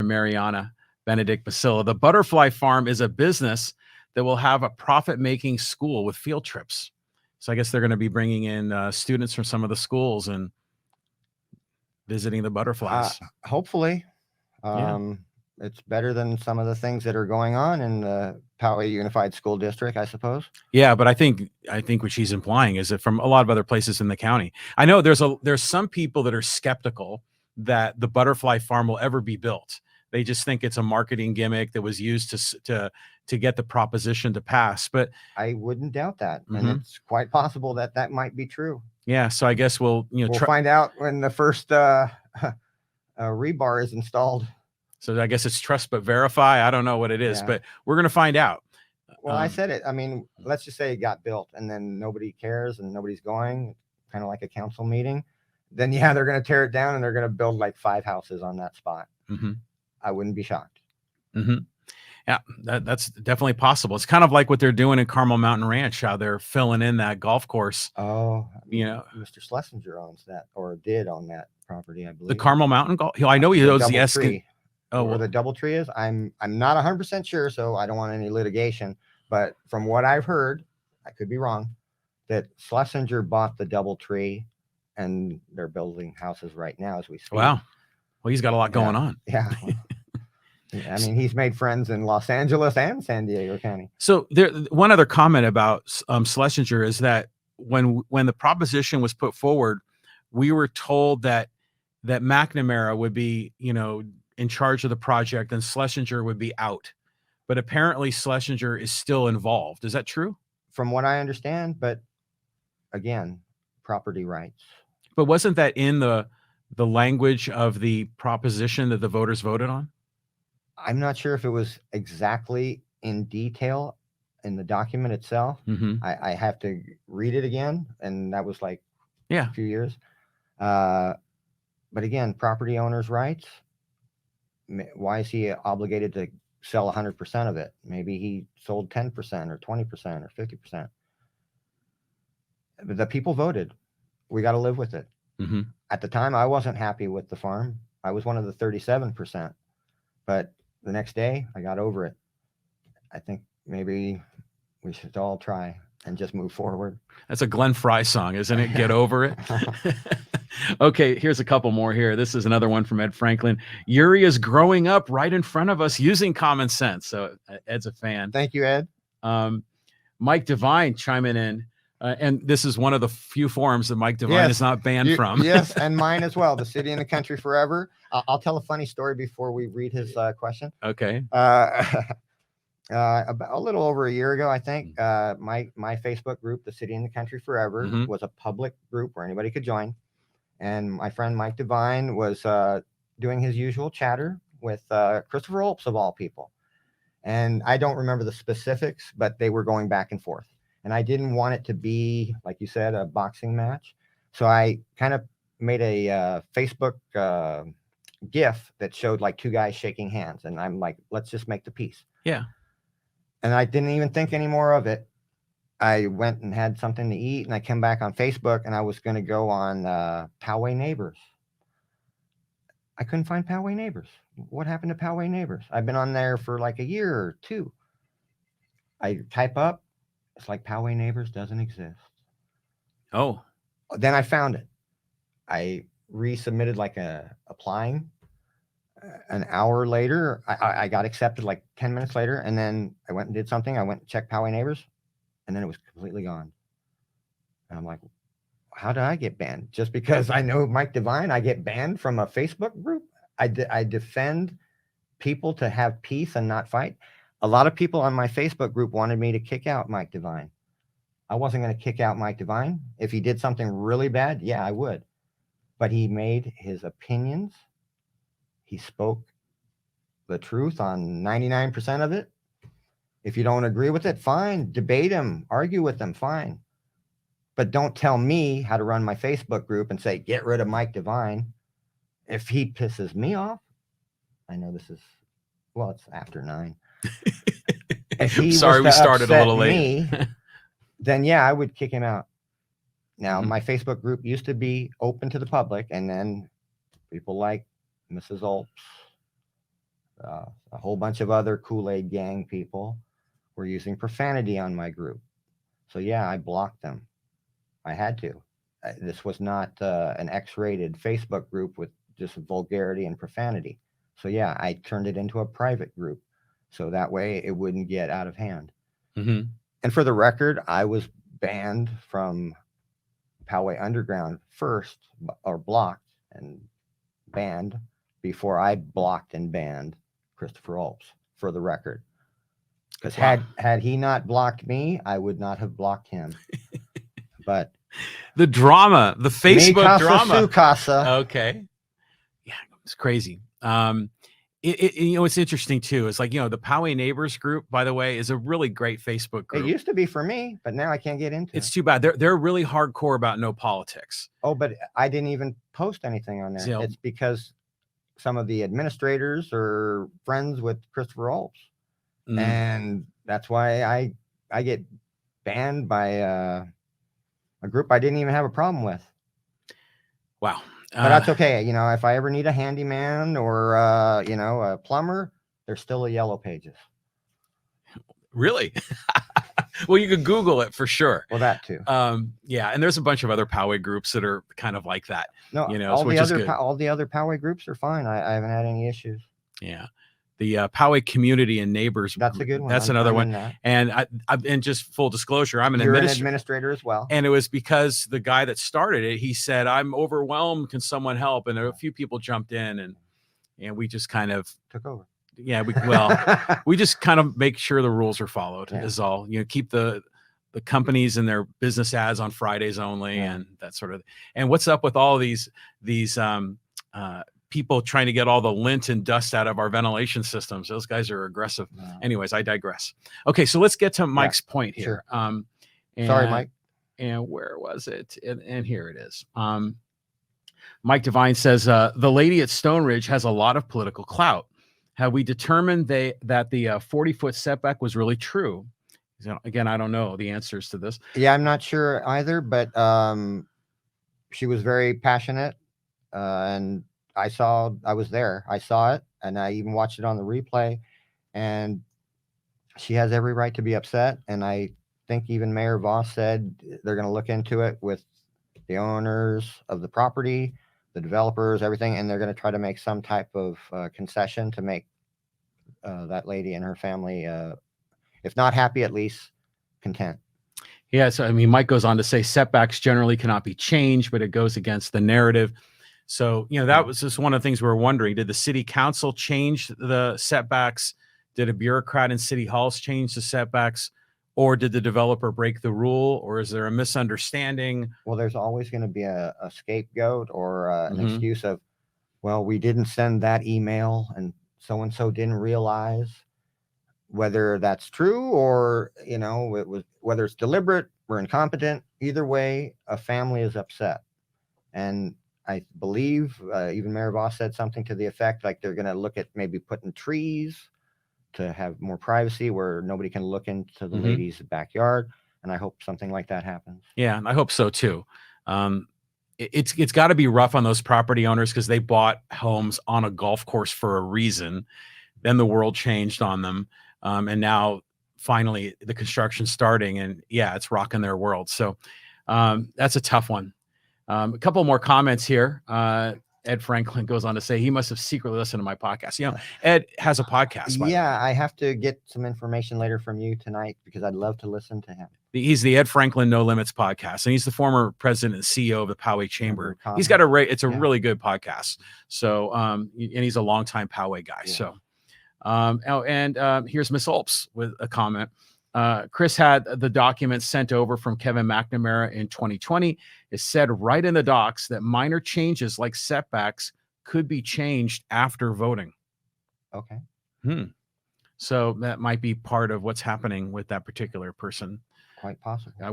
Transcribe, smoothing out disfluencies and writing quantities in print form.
Mariana Benedict Basila. The Butterfly Farm is a business that will have a profit-making school with field trips. So I guess they're going to be bringing in students from some of the schools and visiting the butterflies. Hopefully. It's better than some of the things that are going on in the Poway Unified School District, I suppose. Yeah, but I think what she's implying is that from a lot of other places in the county. I know there's some people that are skeptical that the Butterfly Farm will ever be built. They just think it's a marketing gimmick that was used to get the proposition to pass. But I wouldn't doubt that, and it's quite possible that that might be true. Yeah, so I guess we'll find out when the first rebar is installed. So I guess it's trust but verify. I don't know what it is, but we're going to find out. Well, I said it. I mean, let's just say it got built and then nobody cares and nobody's going, kind of like a council meeting. Then, yeah, they're going to tear it down and they're going to build like 5 houses on that spot. I wouldn't be shocked. Yeah, that's definitely possible. It's kind of like what they're doing in Carmel Mountain Ranch, how they're filling in that golf course. Oh, Mr. Schlesinger owns that, or did own that property, I believe. The Carmel Mountain golf. I know he owns the Eskin. Oh, where the double tree is. I'm not 100% sure, so I don't want any litigation. But from what I've heard, I could be wrong, that Schlesinger bought the double tree, and they're building houses right now as we speak. Wow. Well, he's got a lot going on. Yeah. I mean, he's made friends in Los Angeles and San Diego County. So one other comment about Schlesinger is that when the proposition was put forward, we were told that McNamara would be, in charge of the project and Schlesinger would be out. But apparently Schlesinger is still involved. Is that true? From what I understand, but again, property rights. But wasn't that in the language of the proposition that the voters voted on? I'm not sure if it was exactly in detail in the document itself. I have to read it again, and that was like a few years. But again, property owners' rights. Why is he obligated to sell 100% of it? Maybe he sold 10% or 20% or 50%. The people voted. We got to live with it. At the time, I wasn't happy with the farm. I was one of the 37%. But the next day, I got over it. I think maybe we should all try and just move forward. That's a Glenn Fry song, isn't it? Get over it. Okay, here's a couple more here. This is another one from Ed Franklin. Yuri is growing up right in front of us using common sense. So Ed's a fan. Thank you, Ed. Mike Devine chiming in. And this is one of the few forums that Mike Devine is not banned from. Yes, and mine as well. The City and the Country Forever. I'll tell a funny story before we read his question. Okay. About a little over a year ago, I think, my Facebook group, The City and the Country Forever, was a public group where anybody could join. And my friend Mike Devine was doing his usual chatter with Christopher Olps, of all people. And I don't remember the specifics, but they were going back and forth. And I didn't want it to be, like you said, a boxing match. So I kind of made a Facebook GIF that showed like 2 guys shaking hands. And I'm like, let's just make the peace. Yeah. And I didn't even think any more of it. I went and had something to eat, and I came back on Facebook, and I was going to go on Poway Neighbors. I couldn't find Poway Neighbors. What happened to Poway Neighbors? I've been on there for like a year or 2. I type up, it's like Poway Neighbors doesn't exist. Oh. Then I found it. I resubmitted like applying. An hour later, I got accepted like 10 minutes later, and then I went and did something. I went and checked Poway Neighbors, and then it was completely gone. And I'm like, how did I get banned? Just because I know Mike Devine, I get banned from a Facebook group? I defend people to have peace and not fight. A lot of people on my Facebook group wanted me to kick out Mike Devine. I wasn't going to kick out Mike Devine. If he did something really bad, yeah, I would. But he made his opinions. He spoke the truth on 99% of it. If you don't agree with it, fine. Debate him, argue with him, fine. But don't tell me how to run my Facebook group and say, get rid of Mike Devine. If he pisses me off, I know this is, well, it's after 9. If he Sorry, we started a little late. Then yeah, I would kick him out. Now, my Facebook group used to be open to the public, and then people like Mrs. Olps, A whole bunch of other Kool-Aid gang people were using profanity on my group. So yeah, I blocked them. I had to. This was not an X-rated Facebook group with just vulgarity and profanity. So yeah, I turned it into a private group, so that way it wouldn't get out of hand. Mm-hmm. And for the record, I was banned from Poway Underground first, or blocked and banned, before I blocked and banned Christopher Olps, for the record. Because had he not blocked me, I would not have blocked him. But the drama, the Facebook drama. Su casa. Okay. Yeah, it's crazy. You know, it's interesting too. It's like, you know, the Poway Neighbors group, by the way, is a really great Facebook group. It used to be for me, but now I can't get into it. It's too bad. They're really hardcore about no politics. Oh, but I didn't even post anything on there. So, it's because some of the administrators are friends with Christopher Olps. And that's why I get banned by a group I didn't even have a problem with. Wow. But that's okay. You know, if I ever need a handyman or, you know, a plumber, there's still a Yellow Pages. Really? Well, you could Google it for sure. Well, that too. Yeah, and there's a bunch of other Poway groups that are kind of like that. No, you know, all the other Poway groups are fine. I haven't had any issues. Yeah. The Poway Community and Neighbors. That's a good one. That's another one. And and just full disclosure, I'm an administrator as well. And it was because the guy that started it, he said, "I'm overwhelmed. Can someone help?" And a few people jumped in, and we just kind of took over. Yeah, we just kind of make sure the rules are followed. Is all. You know, keep the companies and their business ads on Fridays only, and that sort of. And what's up with all these people trying to get all the lint and dust out of our ventilation systems? Those guys are aggressive. Anyways, I digress. Okay, so let's get to Mike's point here. Sure. Sorry, Mike. And where was it? And here it is. Mike Devine says, the lady at Stoneridge has a lot of political clout. Have we determined that the 40-foot setback was really true? So, again, I don't know the answers to this. Yeah, I'm not sure either, but she was very passionate, and I was there. I saw it, and I even watched it on the replay, and she has every right to be upset. And I think even Mayor Voss said they're going to look into it with the owners of the property, the developers, everything, and they're going to try to make some type of concession to make that lady and her family, if not happy, at least content. Yeah, so I mean, Mike goes on to say setbacks generally cannot be changed, but it goes against the narrative. So, you know, that was just one of the things we were wondering. Did the city council change the setbacks? Did a bureaucrat in city halls change the setbacks? Or did the developer break the rule? Or is there a misunderstanding? Well, there's always going to be a scapegoat or an excuse of, well, we didn't send that email and so-and-so didn't realize. Whether that's true or, you know, whether it's deliberate or incompetent, either way, a family is upset. And I believe even Mayor Voss said something to the effect like they're going to look at maybe putting trees to have more privacy where nobody can look into the lady's backyard. And I hope something like that happens. Yeah, I hope so too. It's got to be rough on those property owners because they bought homes on a golf course for a reason. Then the world changed on them. And now finally the construction's starting, and yeah, it's rocking their world. So that's a tough one. A couple more comments here. Ed Franklin goes on to say he must have secretly listened to my podcast. You know, Ed has a podcast. Yeah, I have to get some information later from you tonight because I'd love to listen to him. He's the Ed Franklin No Limits podcast, and he's the former president and CEO of the Poway Chamber. He's got it's a really good podcast. So, and he's a longtime Poway guy. Yeah. So, here's Miss Olps with a comment. Chris had the documents sent over from Kevin McNamara in 2020. It said right in the docs that minor changes like setbacks could be changed after voting. Okay. So that might be part of what's happening with that particular person. Quite possible. We're